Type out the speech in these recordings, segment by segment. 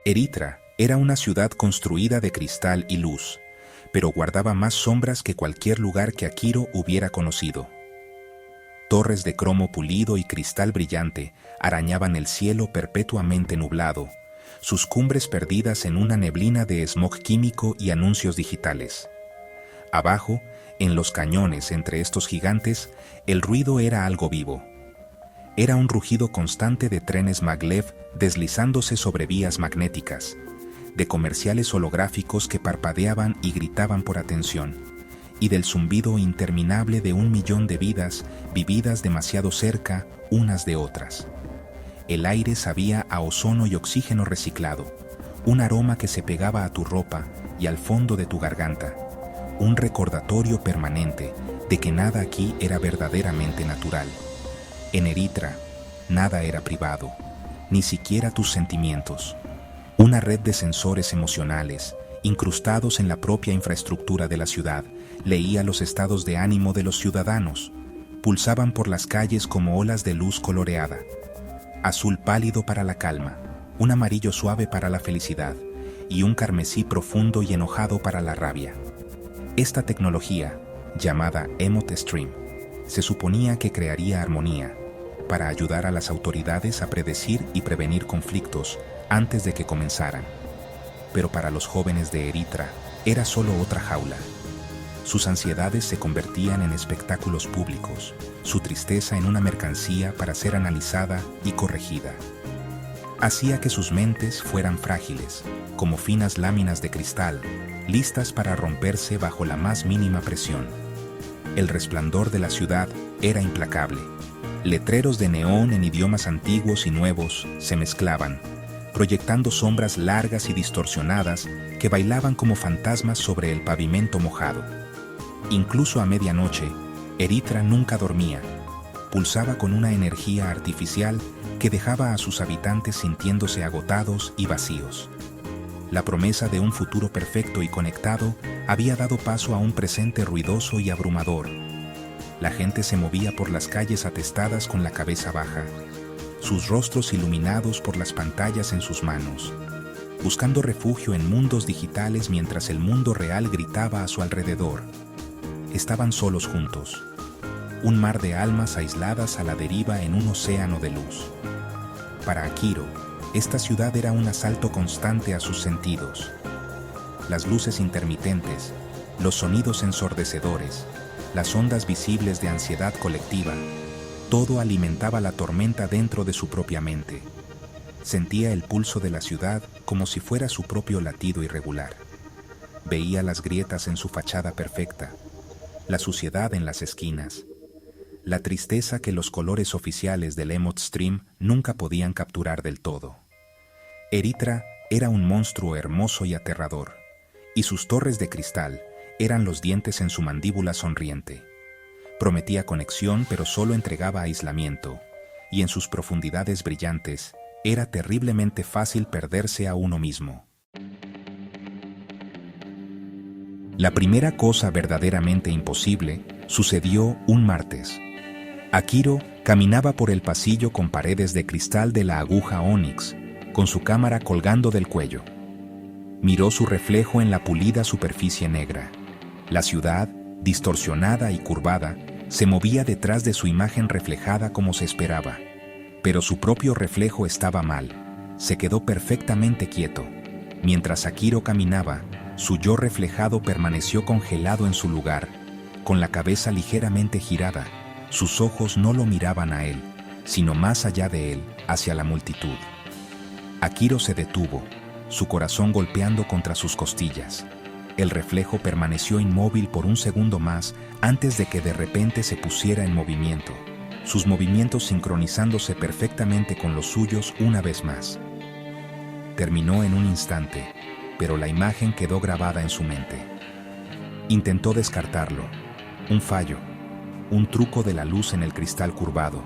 Eritra era una ciudad construida de cristal y luz, pero guardaba más sombras que cualquier lugar que Akiro hubiera conocido. Torres de cromo pulido y cristal brillante arañaban el cielo perpetuamente nublado, sus cumbres perdidas en una neblina de smog químico y anuncios digitales. Abajo, en los cañones entre estos gigantes, el ruido era algo vivo. Era un rugido constante de trenes maglev deslizándose sobre vías magnéticas, de comerciales holográficos que parpadeaban y gritaban por atención, y del zumbido interminable de 1.000.000 de vidas vividas demasiado cerca unas de otras. El aire sabía a ozono y oxígeno reciclado, un aroma que se pegaba a tu ropa y al fondo de tu garganta, un recordatorio permanente de que nada aquí era verdaderamente natural. En Eritra, nada era privado, ni siquiera tus sentimientos. Una red de sensores emocionales, incrustados en la propia infraestructura de la ciudad, leía los estados de ánimo de los ciudadanos. Pulsaban por las calles como olas de luz coloreada. Azul pálido para la calma, un amarillo suave para la felicidad y un carmesí profundo y enojado para la rabia. Esta tecnología, llamada Emote Stream, se suponía que crearía armonía para ayudar a las autoridades a predecir y prevenir conflictos antes de que comenzaran. Pero para los jóvenes de Eritra era solo otra jaula. Sus ansiedades se convertían en espectáculos públicos, su tristeza en una mercancía para ser analizada y corregida. Hacía que sus mentes fueran frágiles, como finas láminas de cristal, listas para romperse bajo la más mínima presión. El resplandor de la ciudad era implacable. Letreros de neón en idiomas antiguos y nuevos se mezclaban, proyectando sombras largas y distorsionadas que bailaban como fantasmas sobre el pavimento mojado. Incluso a medianoche, Eritra nunca dormía. Pulsaba con una energía artificial que dejaba a sus habitantes sintiéndose agotados y vacíos. La promesa de un futuro perfecto y conectado había dado paso a un presente ruidoso y abrumador. La gente se movía por las calles atestadas con la cabeza baja, sus rostros iluminados por las pantallas en sus manos, buscando refugio en mundos digitales mientras el mundo real gritaba a su alrededor. Estaban solos juntos, un mar de almas aisladas a la deriva en un océano de luz. Para Akiro, esta ciudad era un asalto constante a sus sentidos. Las luces intermitentes, los sonidos ensordecedores, las ondas visibles de ansiedad colectiva, todo alimentaba la tormenta dentro de su propia mente. Sentía el pulso de la ciudad como si fuera su propio latido irregular. Veía las grietas en su fachada perfecta, la suciedad en las esquinas, la tristeza que los colores oficiales del Emote Stream nunca podían capturar del todo. Eritra era un monstruo hermoso y aterrador, y sus torres de cristal eran los dientes en su mandíbula sonriente. Prometía conexión, pero solo entregaba aislamiento, y en sus profundidades brillantes era terriblemente fácil perderse a uno mismo. La primera cosa verdaderamente imposible sucedió un martes. Akiro caminaba por el pasillo con paredes de cristal de la aguja Onyx, con su cámara colgando del cuello. Miró su reflejo en la pulida superficie negra. La ciudad, distorsionada y curvada, se movía detrás de su imagen reflejada como se esperaba. Pero su propio reflejo estaba mal. Se quedó perfectamente quieto. Mientras Akiro caminaba, su yo reflejado permaneció congelado en su lugar, con la cabeza ligeramente girada. Sus ojos no lo miraban a él, sino más allá de él, hacia la multitud. Akiro se detuvo, su corazón golpeando contra sus costillas. El reflejo permaneció inmóvil por un segundo más antes de que de repente se pusiera en movimiento, sus movimientos sincronizándose perfectamente con los suyos una vez más. Terminó en un instante, pero la imagen quedó grabada en su mente. Intentó descartarlo. Un fallo, un truco de la luz en el cristal curvado.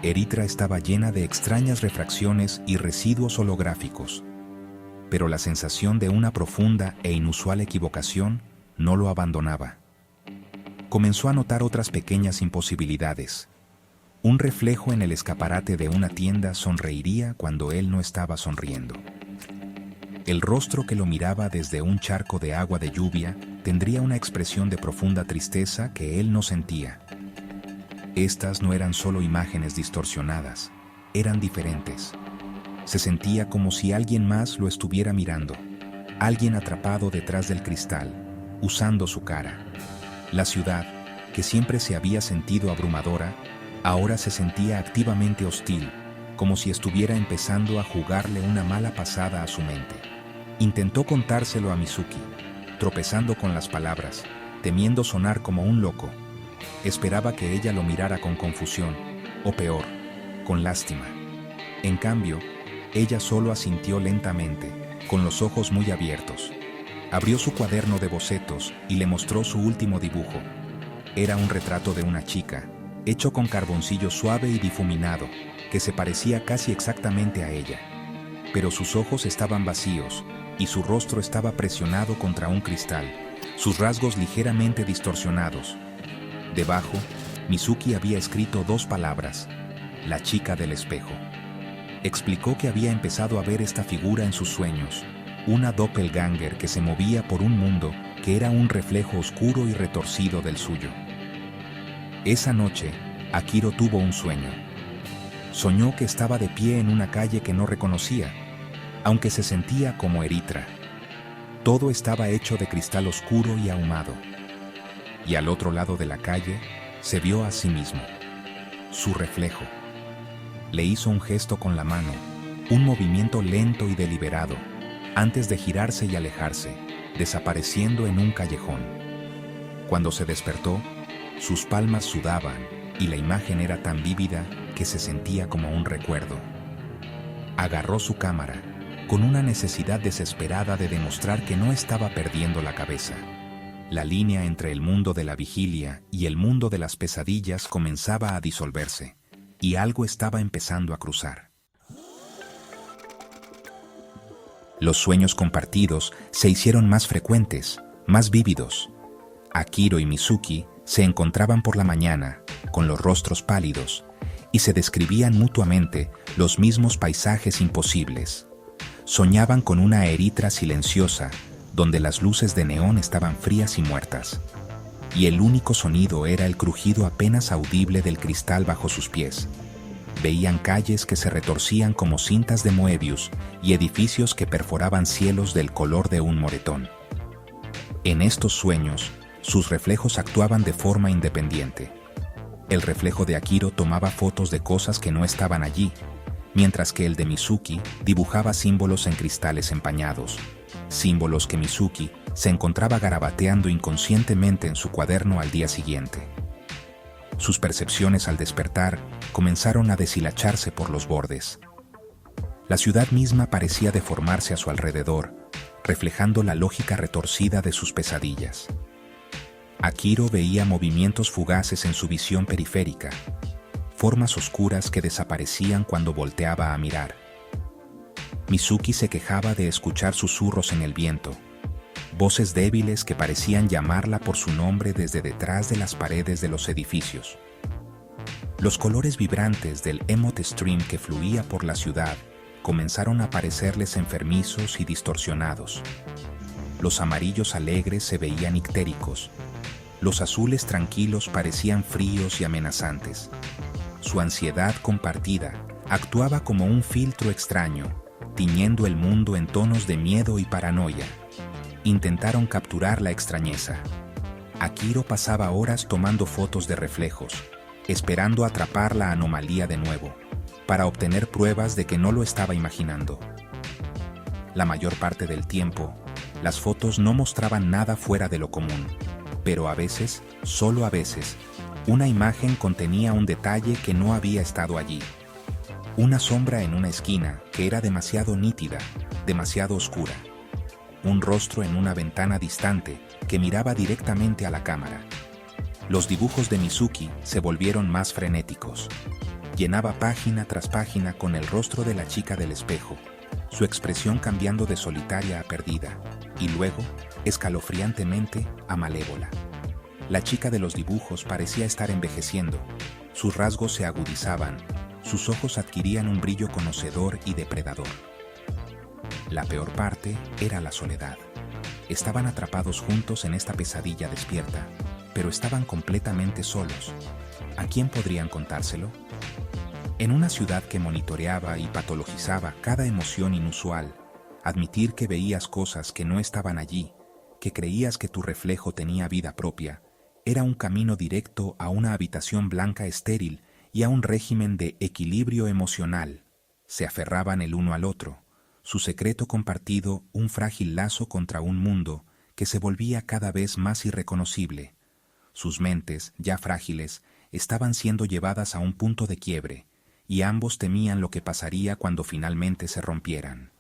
Eritra estaba llena de extrañas refracciones y residuos holográficos, pero la sensación de una profunda e inusual equivocación no lo abandonaba. Comenzó a notar otras pequeñas imposibilidades. Un reflejo en el escaparate de una tienda sonreiría cuando él no estaba sonriendo. El rostro que lo miraba desde un charco de agua de lluvia tendría una expresión de profunda tristeza que él no sentía. Estas no eran solo imágenes distorsionadas, eran diferentes. Se sentía como si alguien más lo estuviera mirando, alguien atrapado detrás del cristal, usando su cara. La ciudad, que siempre se había sentido abrumadora, ahora se sentía activamente hostil, como si estuviera empezando a jugarle una mala pasada a su mente. Intentó contárselo a Mizuki, tropezando con las palabras, temiendo sonar como un loco. Esperaba que ella lo mirara con confusión, o peor, con lástima. En cambio, ella solo asintió lentamente, con los ojos muy abiertos. Abrió su cuaderno de bocetos y le mostró su último dibujo. Era un retrato de una chica, hecho con carboncillo suave y difuminado, que se parecía casi exactamente a ella. Pero sus ojos estaban vacíos, y su rostro estaba presionado contra un cristal, sus rasgos ligeramente distorsionados. Debajo, Mizuki había escrito 2 palabras: la chica del espejo. Explicó que había empezado a ver esta figura en sus sueños, una doppelganger que se movía por un mundo que era un reflejo oscuro y retorcido del suyo. Esa noche, Akiro tuvo un sueño. Soñó que estaba de pie en una calle que no reconocía, aunque se sentía como Eritrea. Todo estaba hecho de cristal oscuro y ahumado. Y al otro lado de la calle, se vio a sí mismo, su reflejo. Le hizo un gesto con la mano, un movimiento lento y deliberado, antes de girarse y alejarse, desapareciendo en un callejón. Cuando se despertó, sus palmas sudaban y la imagen era tan vívida que se sentía como un recuerdo. Agarró su cámara, con una necesidad desesperada de demostrar que no estaba perdiendo la cabeza. La línea entre el mundo de la vigilia y el mundo de las pesadillas comenzaba a disolverse, y algo estaba empezando a cruzar. Los sueños compartidos se hicieron más frecuentes, más vívidos. Akiro y Mizuki se encontraban por la mañana, con los rostros pálidos, y se describían mutuamente los mismos paisajes imposibles. Soñaban con una Eritrea silenciosa, donde las luces de neón estaban frías y muertas, y el único sonido era el crujido apenas audible del cristal bajo sus pies. Veían calles que se retorcían como cintas de Moebius y edificios que perforaban cielos del color de un moretón. En estos sueños, sus reflejos actuaban de forma independiente. El reflejo de Akiro tomaba fotos de cosas que no estaban allí, mientras que el de Mizuki dibujaba símbolos en cristales empañados, símbolos que Mizuki se encontraba garabateando inconscientemente en su cuaderno al día siguiente. Sus percepciones al despertar comenzaron a deshilacharse por los bordes. La ciudad misma parecía deformarse a su alrededor, reflejando la lógica retorcida de sus pesadillas. Akiro veía movimientos fugaces en su visión periférica, formas oscuras que desaparecían cuando volteaba a mirar. Mizuki se quejaba de escuchar susurros en el viento, voces débiles que parecían llamarla por su nombre desde detrás de las paredes de los edificios. Los colores vibrantes del Emote Stream que fluía por la ciudad comenzaron a parecerles enfermizos y distorsionados. Los amarillos alegres se veían ictéricos, los azules tranquilos parecían fríos y amenazantes. Su ansiedad compartida actuaba como un filtro extraño, tiñendo el mundo en tonos de miedo y paranoia. Intentaron capturar la extrañeza. Akiro pasaba horas tomando fotos de reflejos, esperando atrapar la anomalía de nuevo, para obtener pruebas de que no lo estaba imaginando. La mayor parte del tiempo, las fotos no mostraban nada fuera de lo común, pero a veces, solo a veces, una imagen contenía un detalle que no había estado allí. Una sombra en una esquina que era demasiado nítida, demasiado oscura. Un rostro en una ventana distante que miraba directamente a la cámara. Los dibujos de Mizuki se volvieron más frenéticos. Llenaba página tras página con el rostro de la chica del espejo, su expresión cambiando de solitaria a perdida, y luego, escalofriantemente, a malévola. La chica de los dibujos parecía estar envejeciendo, sus rasgos se agudizaban, sus ojos adquirían un brillo conocedor y depredador. La peor parte era la soledad. Estaban atrapados juntos en esta pesadilla despierta, pero estaban completamente solos. ¿A quién podrían contárselo? En una ciudad que monitoreaba y patologizaba cada emoción inusual, admitir que veías cosas que no estaban allí, que creías que tu reflejo tenía vida propia, era un camino directo a una habitación blanca estéril y a un régimen de equilibrio emocional. Se aferraban el uno al otro, su secreto compartido un frágil lazo contra un mundo que se volvía cada vez más irreconocible. Sus mentes, ya frágiles, estaban siendo llevadas a un punto de quiebre, y ambos temían lo que pasaría cuando finalmente se rompieran.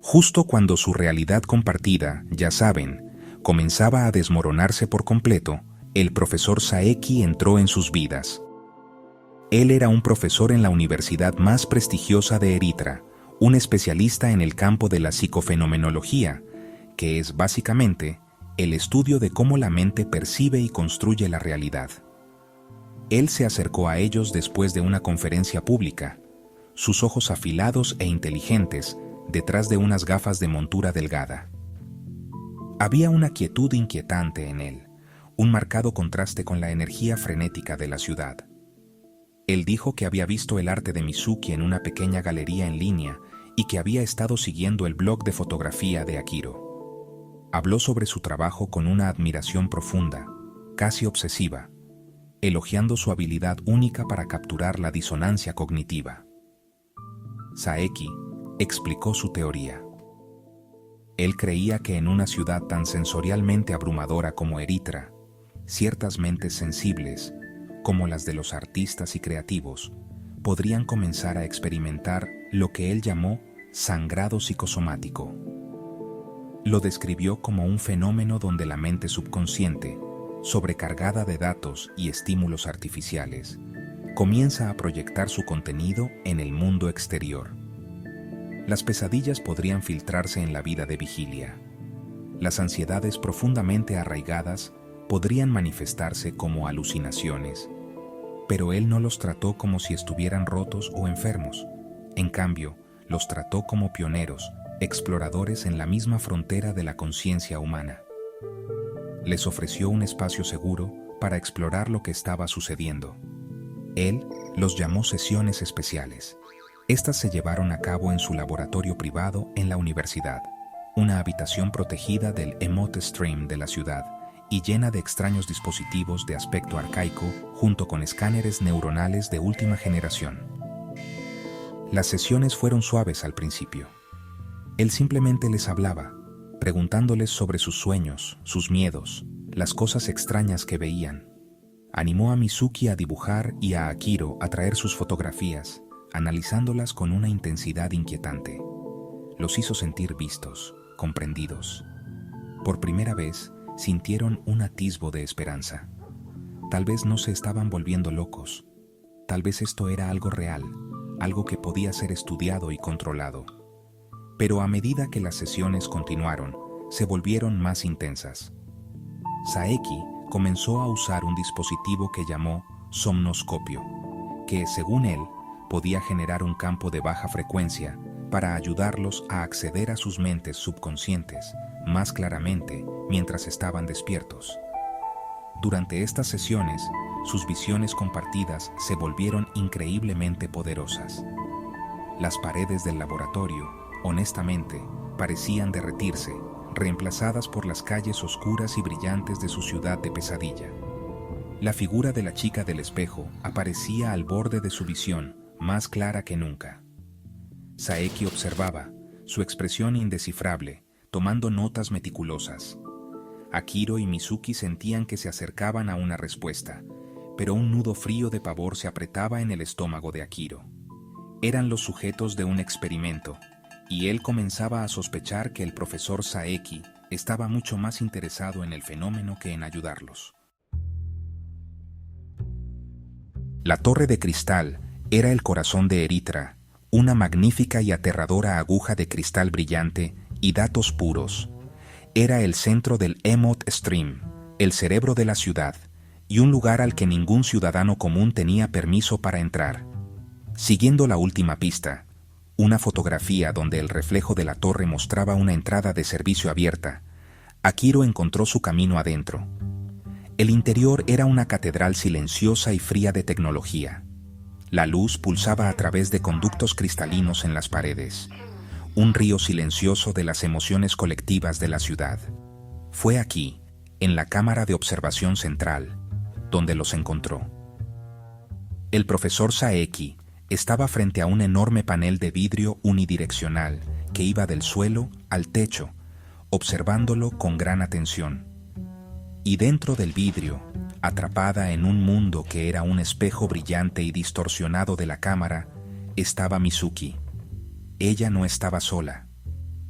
Justo cuando su realidad compartida, ya saben, comenzaba a desmoronarse por completo, el profesor Saeki entró en sus vidas. Él era un profesor en la universidad más prestigiosa de Eritrea, un especialista en el campo de la psicofenomenología, que es básicamente el estudio de cómo la mente percibe y construye la realidad. Él se acercó a ellos después de una conferencia pública, sus ojos afilados e inteligentes detrás de unas gafas de montura delgada. Había una quietud inquietante en él, un marcado contraste con la energía frenética de la ciudad. Él dijo que había visto el arte de Mizuki en una pequeña galería en línea y que había estado siguiendo el blog de fotografía de Akiro. Habló sobre su trabajo con una admiración profunda, casi obsesiva, elogiando su habilidad única para capturar la disonancia cognitiva. Saeki explicó su teoría. Él creía que en una ciudad tan sensorialmente abrumadora como Eritrea, ciertas mentes sensibles, como las de los artistas y creativos, podrían comenzar a experimentar lo que él llamó sangrado psicosomático. Lo describió como un fenómeno donde la mente subconsciente, sobrecargada de datos y estímulos artificiales, comienza a proyectar su contenido en el mundo exterior. Las pesadillas podrían filtrarse en la vida de vigilia. Las ansiedades profundamente arraigadas podrían manifestarse como alucinaciones, pero él no los trató como si estuvieran rotos o enfermos. En cambio, los trató como pioneros, exploradores en la misma frontera de la conciencia humana. Les ofreció un espacio seguro para explorar lo que estaba sucediendo. Él los llamó sesiones especiales. Estas se llevaron a cabo en su laboratorio privado en la universidad, una habitación protegida del Emote Stream de la ciudad y llena de extraños dispositivos de aspecto arcaico junto con escáneres neuronales de última generación. Las sesiones fueron suaves al principio. Él simplemente les hablaba, preguntándoles sobre sus sueños, sus miedos, las cosas extrañas que veían. Animó a Mizuki a dibujar y a Akiro a traer sus fotografías, analizándolas con una intensidad inquietante. Los hizo sentir vistos, comprendidos. Por primera vez, sintieron un atisbo de esperanza. Tal vez no se estaban volviendo locos. Tal vez esto era algo real, algo que podía ser estudiado y controlado. Pero a medida que las sesiones continuaron, se volvieron más intensas. Saeki comenzó a usar un dispositivo que llamó somnoscopio, que, según él, podía generar un campo de baja frecuencia para ayudarlos a acceder a sus mentes subconscientes más claramente mientras estaban despiertos. Durante estas sesiones, sus visiones compartidas se volvieron increíblemente poderosas. Las paredes del laboratorio, honestamente, parecían derretirse, reemplazadas por las calles oscuras y brillantes de su ciudad de pesadilla. La figura de la chica del espejo aparecía al borde de su visión, más clara que nunca. Saeki observaba, su expresión indescifrable, tomando notas meticulosas. Akiro y Mizuki sentían que se acercaban a una respuesta, pero un nudo frío de pavor se apretaba en el estómago de Akiro. Eran los sujetos de un experimento, y él comenzaba a sospechar que el profesor Saeki estaba mucho más interesado en el fenómeno que en ayudarlos. La Torre de Cristal era el corazón de Eritrea, una magnífica y aterradora aguja de cristal brillante y datos puros. Era el centro del Emote Stream, el cerebro de la ciudad, y un lugar al que ningún ciudadano común tenía permiso para entrar. Siguiendo la última pista, Una fotografía donde el reflejo de la torre mostraba una entrada de servicio abierta. Akiro encontró su camino adentro. El interior era una catedral silenciosa y fría de tecnología. La luz pulsaba a través de conductos cristalinos en las paredes. Un río silencioso de las emociones colectivas de la ciudad. Fue aquí, en la cámara de observación central, donde los encontró. El profesor Saeki estaba frente a un enorme panel de vidrio unidireccional que iba del suelo al techo, observándolo con gran atención. Y dentro del vidrio, atrapada en un mundo que era un espejo brillante y distorsionado de la cámara, estaba Mizuki. Ella no estaba sola.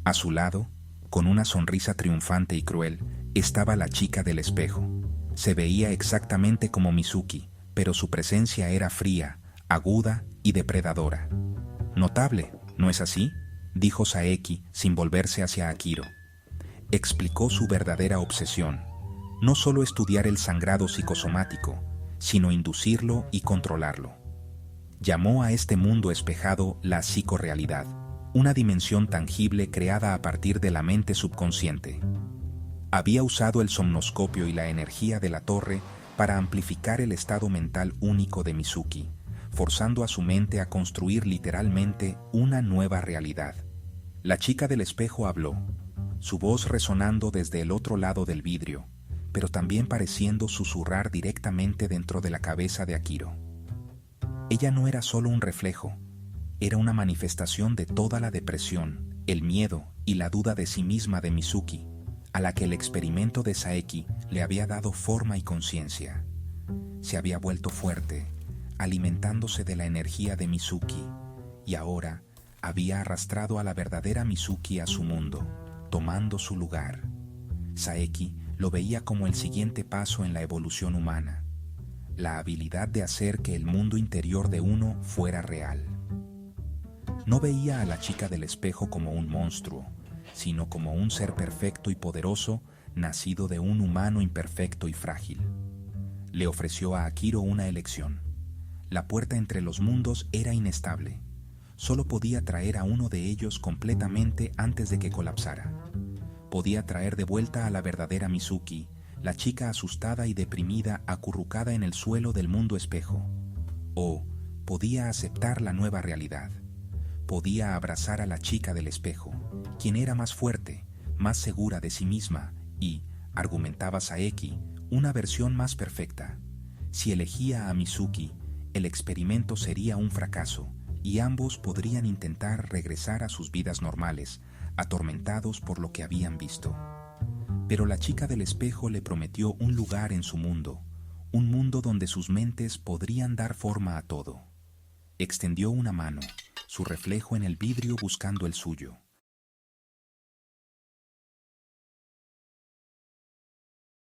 A su lado, con una sonrisa triunfante y cruel, estaba la chica del espejo. Se veía exactamente como Mizuki, pero su presencia era fría, aguda y depredadora. Notable, ¿no es así?, dijo Saeki sin volverse hacia Akiro. Explicó su verdadera obsesión: no solo estudiar el sangrado psicosomático, sino inducirlo y controlarlo. Llamó a este mundo espejado la psicorrealidad, una dimensión tangible creada a partir de la mente subconsciente. Había usado el somnoscopio y la energía de la torre para amplificar el estado mental único de Mizuki, forzando a su mente a construir literalmente una nueva realidad. La chica del espejo habló, su voz resonando desde el otro lado del vidrio, pero también pareciendo susurrar directamente dentro de la cabeza de Akiro. Ella no era solo un reflejo, era una manifestación de toda la depresión, el miedo y la duda de sí misma de Mizuki, a la que el experimento de Saeki le había dado forma y conciencia. Se había vuelto fuerte, alimentándose de la energía de Mizuki, y ahora había arrastrado a la verdadera Mizuki a su mundo, tomando su lugar. Saeki lo veía como el siguiente paso en la evolución humana, la habilidad de hacer que el mundo interior de uno fuera real. No veía a la chica del espejo como un monstruo, sino como un ser perfecto y poderoso, nacido de un humano imperfecto y frágil. Le ofreció a Akiro una elección. La puerta entre los mundos era inestable. Solo podía traer a uno de ellos completamente antes de que colapsara. Podía traer de vuelta a la verdadera Mizuki, la chica asustada y deprimida acurrucada en el suelo del mundo espejo. O podía aceptar la nueva realidad. Podía abrazar a la chica del espejo, quien era más fuerte, más segura de sí misma y, argumentaba Saeki, una versión más perfecta. Si elegía a Mizuki, el experimento sería un fracaso y ambos podrían intentar regresar a sus vidas normales, atormentados por lo que habían visto. Pero la chica del espejo le prometió un lugar en su mundo, un mundo donde sus mentes podrían dar forma a todo. Extendió una mano, su reflejo en el vidrio buscando el suyo.